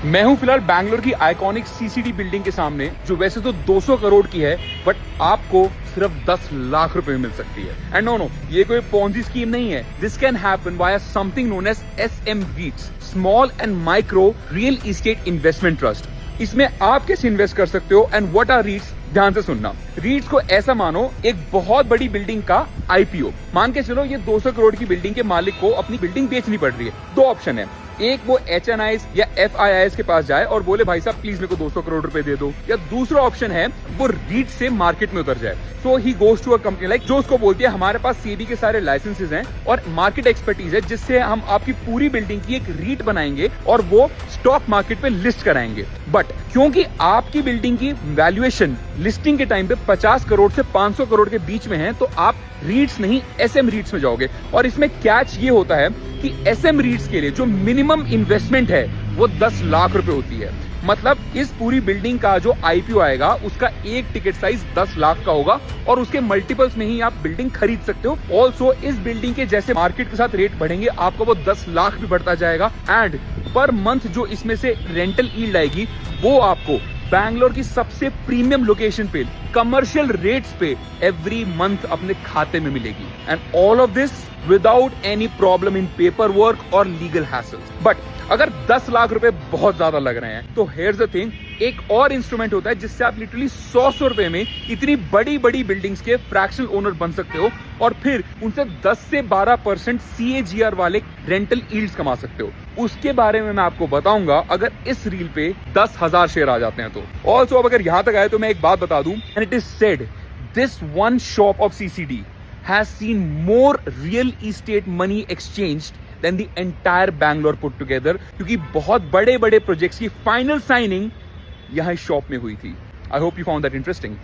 मैं हूं फिलहाल बैंगलोर की आइकॉनिक सीसीडी बिल्डिंग के सामने, जो वैसे तो 200 करोड़ की है, बट आपको सिर्फ 10 लाख रुपए में मिल सकती है। एंड नो, ये कोई पोंजी स्कीम नहीं है। This can happen via something known as SM REITs, small and micro real estate investment trust. इसमें आप कैसे इन्वेस्ट कर सकते हो एंड व्हाट आर REITs? ध्यान से सुनना। REITs को ऐसा मानो एक बहुत बड़ी बिल्डिंग का IPO। मान के चलो ये 200 करोड़ की बिल्डिंग के मालिक को अपनी बिल्डिंग बेचनी पड़ रही है। दो ऑप्शन है, एक वो HNIs या FIIs के पास जाए और बोले भाई साहब प्लीज मेरे को 200 करोड़ रुपए दे दो, या दूसरा ऑप्शन है वो REIT से मार्केट में उतर जाए। So he goes to a company like, जो उसको बोलती है हमारे पास SEBI के सारे लाइसेंसेज हैं और मार्केट एक्सपर्टीज है, जिससे हम आपकी पूरी बिल्डिंग की एक REIT बनाएंगे और वो स्टॉक मार्केट पे लिस्ट कराएंगे। बट क्योंकि आपकी बिल्डिंग की वैल्यूएशन लिस्टिंग के टाइम पे 50 करोड़ से 500 करोड़ के बीच में है, तो आप REITs नहीं SM REITs में जाओगे। और इसमें कैच ये होता है कि SM REITs के लिए जो मिनिमम इन्वेस्टमेंट है वो 10 लाख रुपए होती है। मतलब इस पूरी बिल्डिंग का जो IPO आएगा उसका एक टिकट साइज 10 लाख का होगा और उसके मल्टीपल्स में ही आप बिल्डिंग खरीद सकते हो। ऑल्सो इस बिल्डिंग के जैसे मार्केट के साथ रेट बढ़ेंगे, आपका वो 10 लाख भी बढ़ता जाएगा। एंड पर मंथ जो इसमें से रेंटल यील्ड आएगी वो आपको बैंगलोर की सबसे प्रीमियम लोकेशन पे कमर्शियल रेट्स पे एवरी मंथ अपने खाते में मिलेगी। And all of this without any problem in paper work और लीगल हैसल्स। बट अगर 10 लाख रुपए बहुत ज्यादा लग रहे हैं तो हियर्स द थिंग, एक और इंस्ट्रूमेंट होता है जिससे आप लिटरली 100 रुपए में इतनी बड़ी बड़ी बिल्डिंग्स के फ्रैक्शनल ओनर बन सकते हो और फिर उनसे 10 से 12% CAGR वाले रेंटल यील्ड्स कमा सकते हो। उसके बारे में मैं आपको बताऊंगा अगर इस रील पे 10,000 शेयर आ जाते हैं तो। ऑल्सो अब अगर यहां तक आए तो मैं एक बात बता दूं, and it is said this one shop of CCD has seen more real estate money exchanged than the entire Bangalore put together, क्योंकि बहुत बड़े बड़े प्रोजेक्ट्स की फाइनल साइनिंग यहाँ इस शॉप में हुई थी। I hope you found that interesting.